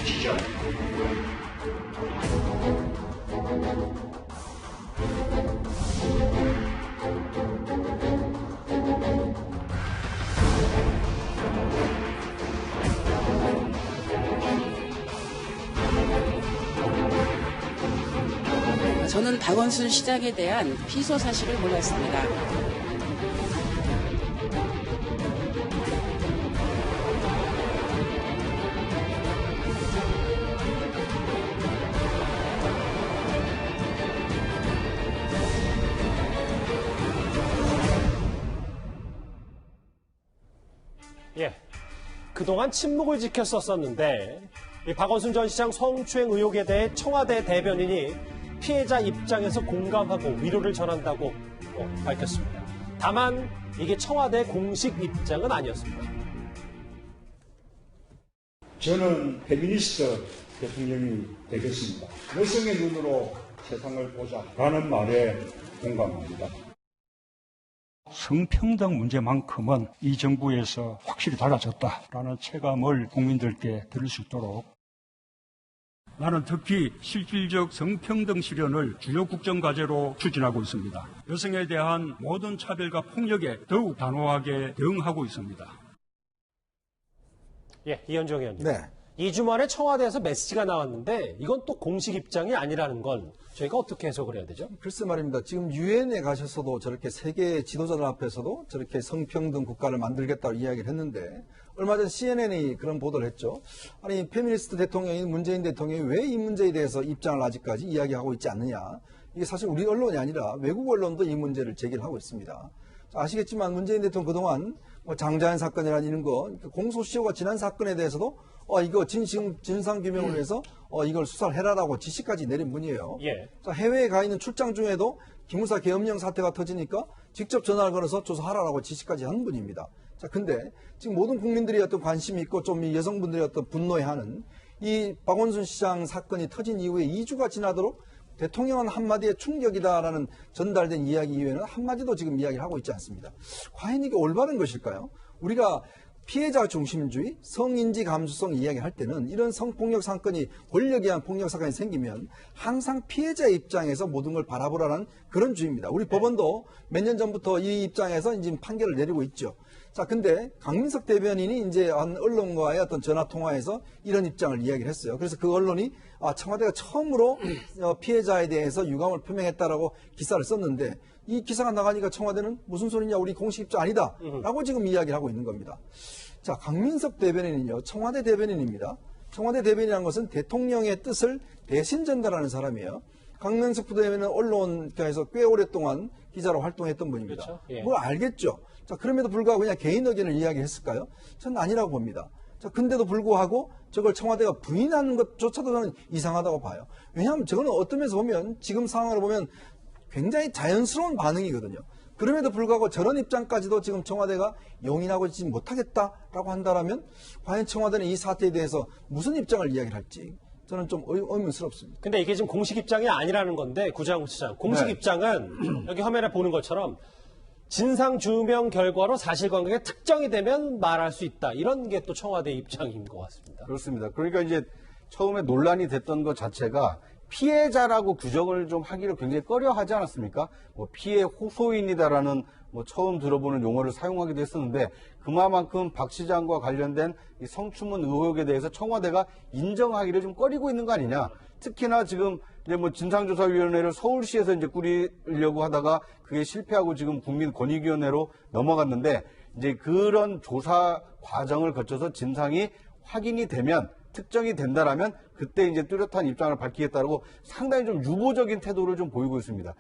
지적. 저는 박원순 시장에 대한 피소 사실을 몰랐습니다. 예, 그동안 침묵을 지켰었는데 이 박원순 전 시장 성추행 의혹에 대해 청와대 대변인이 피해자 입장에서 공감하고 위로를 전한다고 밝혔습니다. 다만 이게 청와대 공식 입장은 아니었습니다. 저는 페미니스트 대통령이 되겠습니다. 여성의 눈으로 세상을 보자라는 말에 공감합니다. 성평등 문제만큼은 이 정부에서 확실히 달라졌다라는 체감을 국민들께 드릴 수 있도록 나는 특히 실질적 성평등 실현을 주요 국정과제로 추진하고 있습니다. 여성에 대한 모든 차별과 폭력에 더욱 단호하게 대응하고 있습니다. 예, 이현정 의원님. 네. 2주 만에 청와대에서 메시지가 나왔는데 이건 또 공식 입장이 아니라는 건 저희가 어떻게 해석을 해야 되죠? 글쎄 말입니다. 지금 유엔에 가셔서도 저렇게 세계 지도자들 앞에서도 저렇게 성평등 국가를 만들겠다고 이야기를 했는데 얼마 전 CNN이 그런 보도를 했죠. 아니 페미니스트 대통령인 문재인 대통령이 왜 이 문제에 대해서 입장을 아직까지 이야기하고 있지 않느냐. 이게 사실 우리 언론이 아니라 외국 언론도 이 문제를 제기를 하고 있습니다. 아시겠지만 문재인 대통령 그동안 뭐 장자연 사건이라는 이런 거 공소시효가 지난 사건에 대해서도 이거 진상규명을 위해서 이걸 수사를 해라라고 지시까지 내린 분이에요. 예. 자, 해외에 가 있는 출장 중에도 기무사 계엄령 사태가 터지니까 직접 전화를 걸어서 조사하라라고 지시까지 한 분입니다. 자, 근데 지금 모든 국민들이 어떤 관심이 있고 좀 이 여성분들이 어떤 분노해하는 이 박원순 시장 사건이 터진 이후에 2주가 지나도록 대통령은 한마디에 충격이다라는 전달된 이야기 이외에는 한마디도 지금 이야기를 하고 있지 않습니다. 과연 이게 올바른 것일까요? 우리가 피해자 중심주의, 성인지 감수성 이야기할 때는 이런 성폭력 사건이 권력에 의한 폭력 사건이 생기면 항상 피해자 입장에서 모든 걸 바라보라는 그런 주의입니다. 우리 법원도 몇 년 전부터 이 입장에서 이제 판결을 내리고 있죠. 자, 근데 강민석 대변인이 이제 한 언론과의 어떤 전화 통화에서 이런 입장을 이야기를 했어요. 그래서 그 언론이 청와대가 처음으로 피해자에 대해서 유감을 표명했다라고 기사를 썼는데 이 기사가 나가니까 청와대는 무슨 소리냐, 우리 공식 입장 아니다 라고 지금 이야기를 하고 있는 겁니다. 자, 강민석 대변인은요, 청와대 대변인입니다. 청와대 대변인이라는 것은 대통령의 뜻을 대신 전달하는 사람이에요. 강민석 부대변인은 언론계에서 꽤 오랫동안 기자로 활동했던 분입니다. 그렇죠? 예. 뭘 알겠죠. 자, 그럼에도 불구하고 그냥 개인 의견을 이야기했을까요? 저는 아니라고 봅니다. 자, 근데도 불구하고 저걸 청와대가 부인하는 것조차도 저는 이상하다고 봐요. 왜냐하면 저거는 어떤 면에서 보면 지금 상황으로 보면 굉장히 자연스러운 반응이거든요. 그럼에도 불구하고 저런 입장까지도 지금 청와대가 용인하고 있지 못하겠다라고 한다면 과연 청와대는 이 사태에 대해서 무슨 입장을 이야기를 할지 저는 좀 의문스럽습니다. 근데 이게 지금 공식 입장이 아니라는 건데 구자욱 시장 공식 네. 입장은 여기 화면에 보는 것처럼 진상규명 결과로 사실관계가 특정이 되면 말할 수 있다. 이런 게 또 청와대 입장인 것 같습니다. 그렇습니다. 그러니까 이제 처음에 논란이 됐던 것 자체가 피해자라고 규정을 좀 하기를 굉장히 꺼려하지 않았습니까? 뭐 피해 호소인이다라는 뭐 처음 들어보는 용어를 사용하기도 했었는데 그만큼 박 시장과 관련된 이 성추문 의혹에 대해서 청와대가 인정하기를 좀 꺼리고 있는 거 아니냐. 특히나 지금 이제 뭐 진상조사위원회를 서울시에서 이제 꾸리려고 하다가 그게 실패하고 지금 국민권익위원회로 넘어갔는데 이제 그런 조사 과정을 거쳐서 진상이 확인이 되면 특정이 된다라면 그때 이제 뚜렷한 입장을 밝히겠다라고 상당히 좀 유보적인 태도를 좀 보이고 있습니다.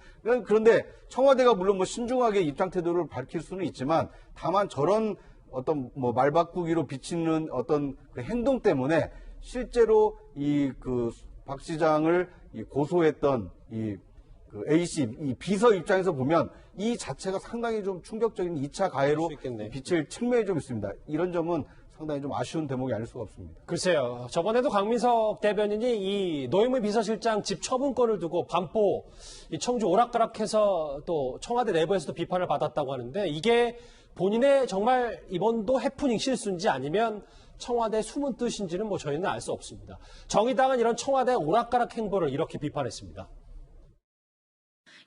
그런데 청와대가 물론 뭐 신중하게 입장 태도를 밝힐 수는 있지만 다만 저런 어떤 뭐 말바꾸기로 비치는 어떤 그 행동 때문에 실제로 이 그 박 시장을 고소했던 그 A씨, 이 비서 입장에서 보면 이 자체가 상당히 좀 충격적인 2차 가해로 비칠 측면이 좀 있습니다. 이런 점은 상당히 좀 아쉬운 대목이 아닐 수가 없습니다. 글쎄요. 저번에도 강민석 대변인이 이 노영민 비서실장 집 처분권을 두고 반포 이 청주 오락가락해서 또 청와대 내부에서도 비판을 받았다고 하는데 이게 본인의 정말 이번도 해프닝 실수인지 아니면 청와대 숨은 뜻인지는 뭐 저희는 알 수 없습니다. 정의당은 이런 청와대 오락가락 행보를 이렇게 비판했습니다.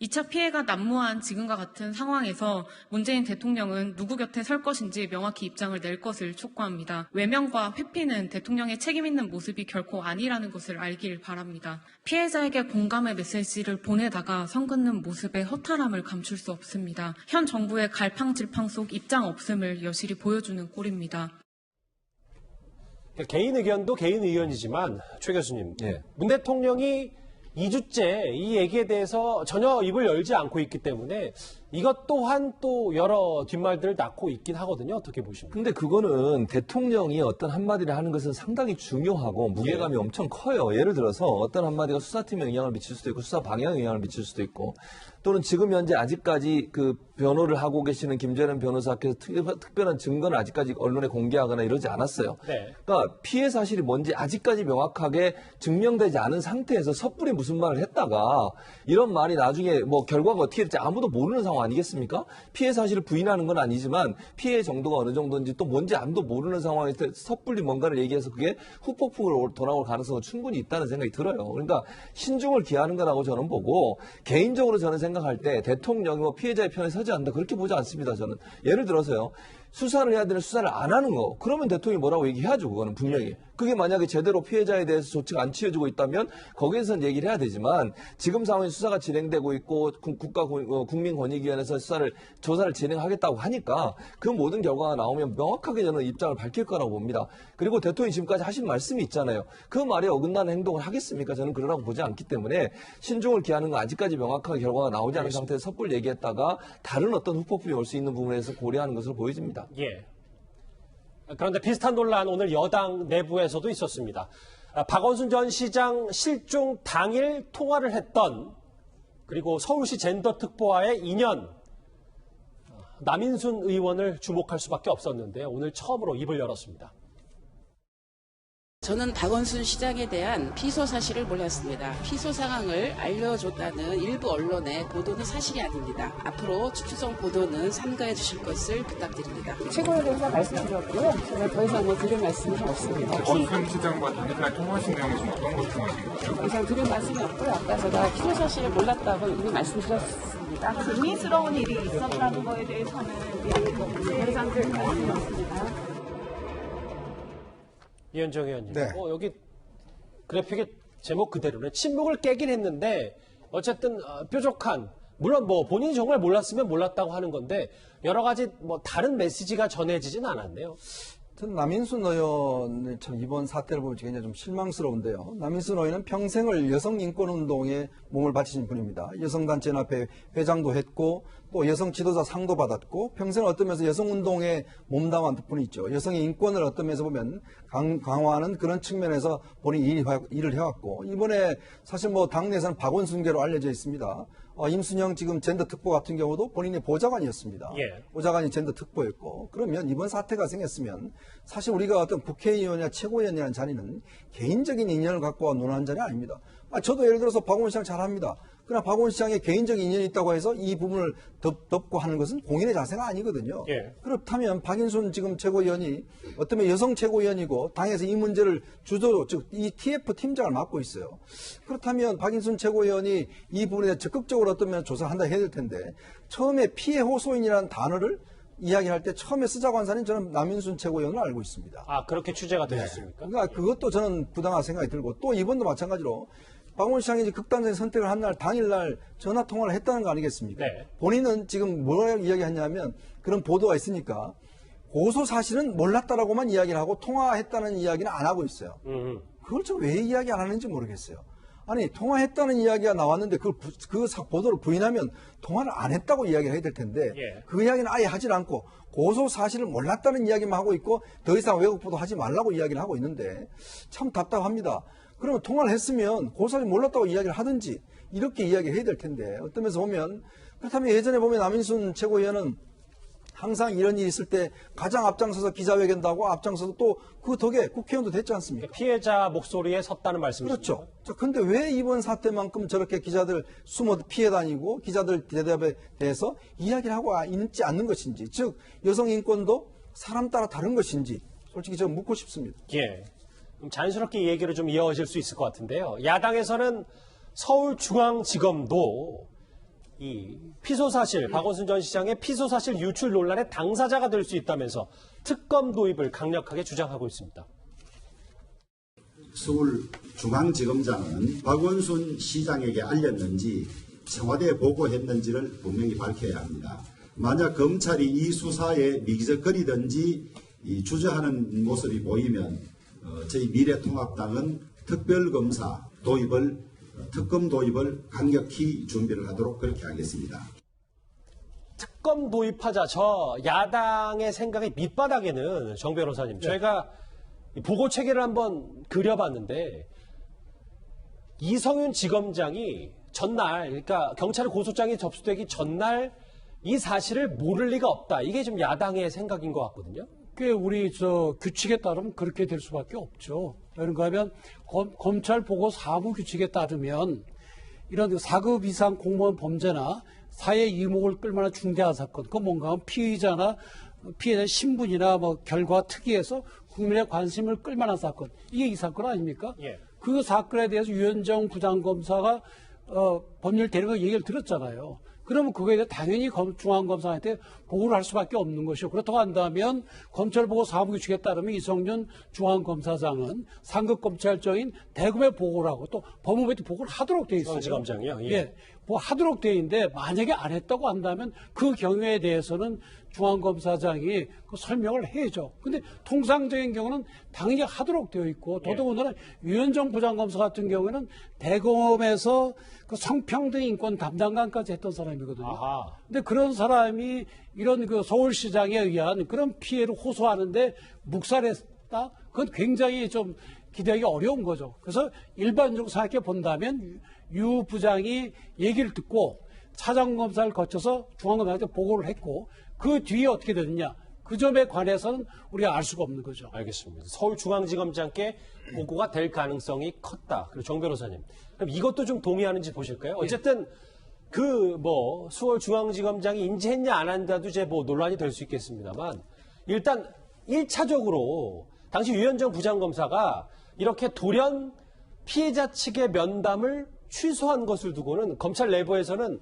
2차 피해가 난무한 지금과 같은 상황에서 문재인 대통령은 누구 곁에 설 것인지 명확히 입장을 낼 것을 촉구합니다. 외면과 회피는 대통령의 책임 있는 모습이 결코 아니라는 것을 알길 바랍니다. 피해자에게 공감의 메시지를 보내다가 선 긋는 모습의 허탈함을 감출 수 없습니다. 현 정부의 갈팡질팡 속 입장 없음을 여실히 보여주는 꼴입니다. 개인 의견도 개인 의견이지만 최 교수님, 문 대통령이 2주째 이 얘기에 대해서 전혀 입을 열지 않고 있기 때문에 이것 또한 또 여러 뒷말들을 낳고 있긴 하거든요. 어떻게 보십니까? 근데 그거는 대통령이 어떤 한마디를 하는 것은 상당히 중요하고 무게감이 엄청 커요. 예를 들어서 어떤 한마디가 수사팀에 영향을 미칠 수도 있고 수사 방향에 영향을 미칠 수도 있고 또는 지금 현재 아직까지 그 변호를 하고 계시는 김재련 변호사께서 특별한 증거는 아직까지 언론에 공개하거나 이러지 않았어요. 네. 그러니까 피해 사실이 뭔지 아직까지 명확하게 증명되지 않은 상태에서 섣불리 무슨 말을 했다가 이런 말이 나중에 뭐 결과가 어떻게 될지 아무도 모르는 상황 아니겠습니까? 피해 사실을 부인하는 건 아니지만 피해 정도가 어느 정도인지 또 뭔지 아무도 모르는 상황에서 섣불리 뭔가를 얘기해서 그게 후폭풍으로 돌아올 가능성은 충분히 있다는 생각이 들어요. 그러니까 신중을 기하는 거라고 저는 보고 개인적으로 저는 생각할 때 대통령이 뭐 피해자의 편에 서지 않는다 그렇게 보지 않습니다. 저는 예를 들어서요. 수사를 해야 되는 수사를 안 하는 거. 그러면 대통령이 뭐라고 얘기해야죠. 그거는 분명히. 그게 만약에 제대로 피해자에 대해서 조치가 안 취해지고 있다면 거기에서는 얘기를 해야 되지만 지금 상황에 수사가 진행되고 있고 국민권익위원회에서 조사를 진행하겠다고 하니까 그 모든 결과가 나오면 명확하게 저는 입장을 밝힐 거라고 봅니다. 그리고 대통령이 지금까지 하신 말씀이 있잖아요. 그 말에 어긋나는 행동을 하겠습니까? 저는 그러라고 보지 않기 때문에 신중을 기하는 건 아직까지 명확하게 결과가 나오지 않은 상태에서 섣불리 얘기했다가 다른 어떤 후폭풍이 올 수 있는 부분에서 고려하는 것으로 보여집니다. 예. 그런데 비슷한 논란 오늘 여당 내부에서도 있었습니다. 박원순 전 시장 실종 당일 통화를 했던 그리고 서울시 젠더특보와의 인연 남인순 의원을 주목할 수밖에 없었는데 오늘 처음으로 입을 열었습니다. 저는 박원순 시장에 대한 피소 사실을 몰랐습니다. 피소 상황을 알려줬다는 일부 언론의 보도는 사실이 아닙니다. 앞으로 추정 보도는 삼가해 주실 것을 부탁드립니다. 최고에 대해서 말씀드렸고요. 제가 더 이상 드릴 말씀은 없습니다. 박원순 시장과 당일날 통화하신 내용이 지금 어떤 걸 통화하신 거죠? 더 이상 드릴 말씀이 없고요. 아까 제가 피소 사실을 몰랐다고 이미 말씀드렸습니다. 의미스러운 일이 있었다는 거에 대해서는 더 이상 드릴 말씀이 없습니다. 이현정 의원님, 네. 여기 그래픽의 제목 그대로네. 침묵을 깨긴 했는데 어쨌든 뾰족한 물론 뭐 본인이 정말 몰랐으면 몰랐다고 하는 건데 여러 가지 뭐 다른 메시지가 전해지진 않았네요. 저는 남인순 의원 참 이번 사태를 보면 굉장히 좀 실망스러운데요. 남인순 의원은 평생을 여성인권운동에 몸을 바치신 분입니다. 여성단체연합회 회장도 했고 또 여성 지도자 상도 받았고 평생 어떤 면에서 여성운동에 몸담은 분이 있죠. 여성의 인권을 어떤 면에서 보면 강화하는 그런 측면에서 본인이 일을 해왔고 이번에 사실 뭐 당내에서는 박원순계로 알려져 있습니다. 임순영 지금 젠더특보 같은 경우도 본인이 보좌관이었습니다. 예. 보좌관이 젠더특보였고 그러면 이번 사태가 생겼으면 사실 우리가 어떤 국회의원이나 최고위원이라는 자리는 개인적인 인연을 갖고 논하는 자리 아닙니다. 저도 예를 들어서 박원순 시장 잘합니다. 그러나 박원순 시장의 개인적인 인연이 있다고 해서 이 부분을 덮고 하는 것은 공인의 자세가 아니거든요. 예. 그렇다면 박인순 지금 최고위원이 어쩌면 여성 최고위원이고 당에서 이 문제를 주도로 즉 이 TF 팀장을 맡고 있어요. 그렇다면 박인순 최고위원이 이 부분에 적극적으로 어쩌면 조사를 한다 해야 될 텐데 처음에 피해 호소인이라는 단어를 이야기할 때 처음에 쓰자고 한 사람은 저는 남인순 최고위원을 알고 있습니다. 그렇게 취재가 되셨습니까? 그러니까 그것도 저는 부당한 생각이 들고 또 이번도 마찬가지로 박원순 시장이 이제 극단적인 선택을 한 날 당일날 전화 통화를 했다는 거 아니겠습니까? 네. 본인은 지금 뭐라고 이야기했냐면 그런 보도가 있으니까 고소 사실은 몰랐다라고만 이야기를 하고 통화했다는 이야기는 안 하고 있어요. 그걸 좀 왜 이야기 안 하는지 모르겠어요. 아니 통화했다는 이야기가 나왔는데 그 보도를 부인하면 통화를 안 했다고 이야기를 해야 될 텐데 예. 그 이야기는 아예 하질 않고 고소 사실을 몰랐다는 이야기만 하고 있고 더 이상 왜곡 보도 하지 말라고 이야기를 하고 있는데 참 답답합니다. 그러면 통화를 했으면 고소사실 몰랐다고 이야기를 하든지 이렇게 이야기를 해야 될 텐데 어떤 면에서 보면 그렇다면 예전에 보면 남인순 최고위원은 항상 이런 일이 있을 때 가장 앞장서서 기자회견도 하고 앞장서서 또 그 덕에 국회의원도 됐지 않습니까? 피해자 목소리에 섰다는 말씀이시죠? 그렇죠. 자, 근데 왜 이번 사태만큼 저렇게 기자들 숨어 피해 다니고 기자들 대답에 대해서 이야기를 하고 있지 않는 것인지 즉 여성 인권도 사람 따라 다른 것인지 솔직히 저는 묻고 싶습니다. 예. 그럼 자연스럽게 이 얘기를 좀 이어질 수 있을 것 같은데요. 야당에서는 서울중앙지검도 이 피소사실, 박원순 전 시장의 피소사실 유출 논란의 당사자가 될 수 있다면서 특검 도입을 강력하게 주장하고 있습니다. 서울중앙지검장은 박원순 시장에게 알렸는지 청와대에 보고했는지를 분명히 밝혀야 합니다. 만약 검찰이 이 수사에 미적거리든지 주저하는 모습이 보이면 저희 미래통합당은 특별검사 도입을 특검 도입을 강력히 준비를 하도록 그렇게 하겠습니다. 특검 도입하자. 저 야당의 생각이 밑바닥에는 정 변호사님. 저희가 보고 체계를 한번 그려봤는데 이성윤 지검장이 전날, 그러니까 경찰 고소장이 접수되기 전날 이 사실을 모를 리가 없다. 이게 좀 야당의 생각인 것 같거든요. 꽤 우리 규칙에 따르면 그렇게 될 수밖에 없죠. 그런가 하면 검찰 보고 사무 규칙에 따르면 이런 4급 이상 공무원 범죄나 사회 이목을 끌만한 중대한 사건, 그 뭔가 하면 피의자 신분이나 뭐 결과 특이해서 국민의 관심을 끌만한 사건, 이게 이 사건 아닙니까? 예. 그 사건에 대해서 유현정 부장검사가 법률 대리가 얘기를 들었잖아요. 그러면 그거에 대해 당연히 중앙검사한테 보고를 할 수밖에 없는 것이고, 그렇다고 한다면 검찰보고 사무규칙에 따르면 이성윤 중앙검사장은 상급검찰청인 대검에 보고를 하고 또 법무부에도 보고를 하도록 돼 있어요. 지검장이요? 예. 예. 뭐 하도록 돼 있는데 만약에 안 했다고 한다면 그 경우에 대해서는 중앙검사장이 그 설명을 해야죠. 근데 통상적인 경우는 당연히 하도록 되어 있고, 더더군다나 유현정 부장검사 같은 경우에는 대검에서 그 성평등 인권 담당관까지 했던 사람이거든요. 아하. 근데 그런 사람이 이런 그 서울시장에 의한 그런 피해를 호소하는데 묵살했다? 그건 굉장히 좀 기대하기 어려운 거죠. 그래서 일반적으로 생각해 본다면 유 부장이 얘기를 듣고 차장검사를 거쳐서 중앙검사한테 보고를 했고, 그 뒤에 어떻게 되느냐, 그 점에 관해서는 우리가 알 수가 없는 거죠. 알겠습니다. 서울중앙지검장께 보고가 될 가능성이 컸다. 그리고 정 변호사님, 그럼 이것도 좀 동의하는지 보실까요? 어쨌든 서울중앙지검장이 인지했냐 안 한다도 이제 논란이 될 수 있겠습니다만, 일단 1차적으로 당시 유현정 부장검사가 이렇게 돌연 피해자 측의 면담을 취소한 것을 두고는 검찰 내부에서는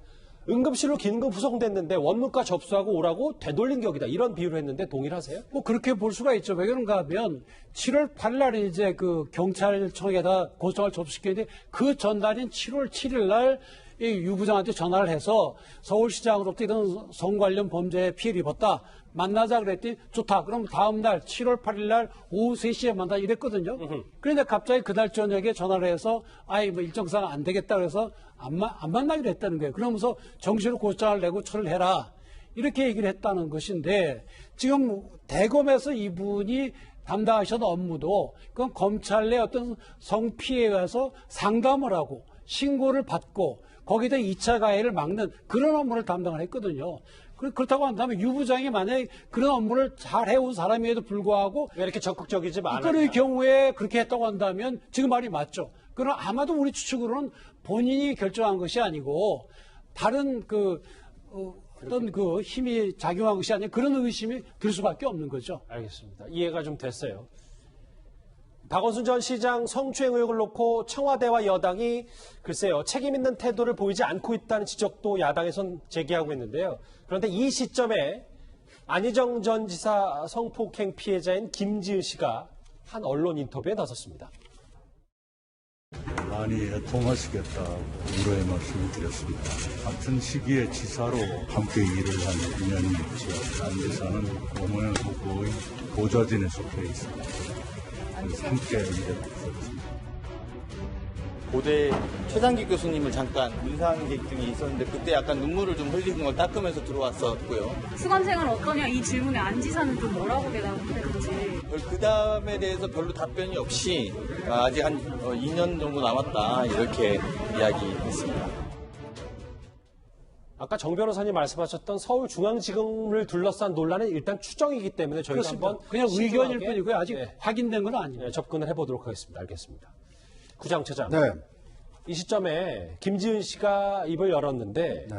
응급실로 긴급 후송됐는데 원무과 접수하고 오라고 되돌린 격이다. 이런 비유를 했는데 동일하세요? 뭐 그렇게 볼 수가 있죠. 왜 그런가 하면 7월 8일 이제 그 경찰청에다 고소장을 접수시켰는데 그 전날인 7월 7일 날 유 부장한테 전화를 해서 서울시장으로부터 이런 성 관련 범죄에 피해를 입었다. 만나자 그랬더니 좋다. 그럼 다음 날 7월 8일 날 오후 3시에 만나 이랬거든요. 그런데 갑자기 그날 저녁에 전화를 해서 뭐 일정상 안 되겠다 그래서 안 만나기로 했다는 거예요. 그러면서 정식으로 고소장을 내고 처리해라. 이렇게 얘기를 했다는 것인데, 지금 대검에서 이분이 담당하셨던 업무도 그건 검찰 내 어떤 성피해에 의해서 상담을 하고 신고를 받고 거기다 2차 가해를 막는 그런 업무를 담당을 했거든요. 그렇다고 한다면 유 부장이 만약에 그런 업무를 잘 해온 사람임에도 불구하고 왜 이렇게 적극적이지 않았냐? 그런 경우에 그렇게 했다고 한다면 지금 말이 맞죠. 그럼 아마도 우리 추측으로는 본인이 결정한 것이 아니고 다른 어떤 그 힘이 작용한 것이 아니라 그런 의심이 들 수밖에 없는 거죠. 알겠습니다. 이해가 좀 됐어요. 박원순 전 시장 성추행 의혹을 놓고 청와대와 여당이 글쎄요, 책임 있는 태도를 보이지 않고 있다는 지적도 야당에선 제기하고 있는데요. 그런데 이 시점에 안희정 전 지사 성폭행 피해자인 김지은 씨가 한 언론 인터뷰에 나섰습니다. 많이 애통하시겠다고 위로의 말씀을 드렸습니다. 같은 시기에 지사로 함께 일을 한 인연이 있죠. 안 지사는 노무현 후보의 보좌진에 속해 있습니다. 함께 일했습니다. 고대 최상기 교수님을 잠깐 인상객 등이 있었는데 그때 약간 눈물을 좀 흘리는 걸 닦으면서 들어왔었고요. 수감생활 어떠냐 이 질문에 안 지사는 좀 뭐라고 대답했는지. 그 다음에 대해서 별로 답변이 없이 아직 한 2년 정도 남았다 이렇게 이야기했습니다. 아까 정 변호사님 말씀하셨던 서울중앙지검을 둘러싼 논란은 일단 추정이기 때문에 저희가 그렇습니다. 한번 그냥 의견일 신중하게, 뿐이고요. 아직 확인된 건 아니에요. 접근을 해보도록 하겠습니다. 알겠습니다. 구장처장. 네. 이 시점에 김지은 씨가 입을 열었는데 네.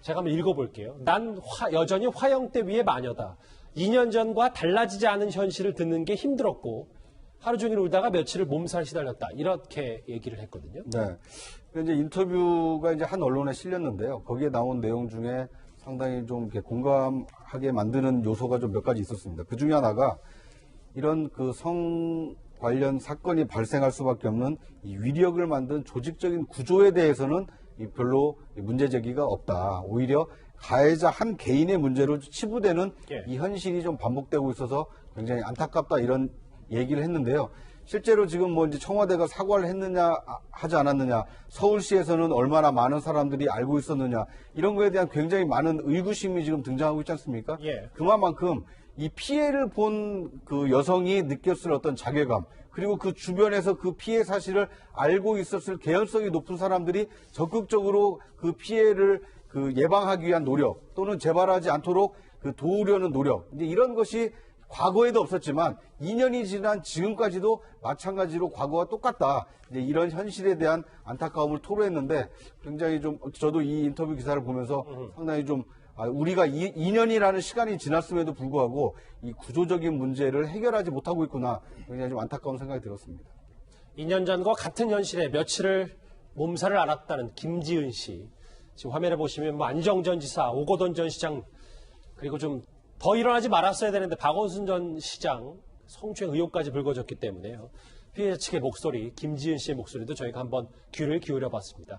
제가 한번 읽어볼게요. 난 여전히 화형대 위의 마녀다. 2년 전과 달라지지 않은 현실을 듣는 게 힘들었고 하루 종일 울다가 며칠을 몸살 시달렸다. 이렇게 얘기를 했거든요. 네. 이제 인터뷰가 이제 한 언론에 실렸는데요. 거기에 나온 내용 중에 상당히 좀 이렇게 공감하게 만드는 요소가 좀 몇 가지 있었습니다. 그 중에 하나가 이런 그 성 관련 사건이 발생할 수밖에 없는 이 위력을 만든 조직적인 구조에 대해서는 별로 문제 제기가 없다. 오히려 가해자 한 개인의 문제로 치부되는 이 현실이 좀 반복되고 있어서 굉장히 안타깝다 이런 얘기를 했는데요. 실제로 지금 뭐 이제 청와대가 사과를 했느냐 하지 않았느냐, 서울시에서는 얼마나 많은 사람들이 알고 있었느냐 이런 거에 대한 굉장히 많은 의구심이 지금 등장하고 있지 않습니까? 그만큼 이 피해를 본 그 여성이 느꼈을 어떤 자괴감, 그리고 그 주변에서 그 피해 사실을 알고 있었을 개연성이 높은 사람들이 적극적으로 그 피해를 그 예방하기 위한 노력 또는 재발하지 않도록 그 도우려는 노력, 이제 이런 것이 과거에도 없었지만 2년이 지난 지금까지도 마찬가지로 과거와 똑같다. 이제 이런 현실에 대한 안타까움을 토로했는데 굉장히 좀 저도 이 인터뷰 기사를 보면서 상당히 좀 우리가 2년이라는 시간이 지났음에도 불구하고 이 구조적인 문제를 해결하지 못하고 있구나. 굉장히 좀 안타까운 생각이 들었습니다. 2년 전과 같은 현실에 며칠을 몸살을 앓았다는 김지은 씨. 지금 화면에 보시면 뭐 안정 전 지사, 오거돈 전 시장, 그리고 좀 더 일어나지 말았어야 되는데 박원순 전 시장 성추행 의혹까지 불거졌기 때문에요. 피해자 측의 목소리, 김지은 씨의 목소리도 저희가 한번 귀를 기울여 봤습니다.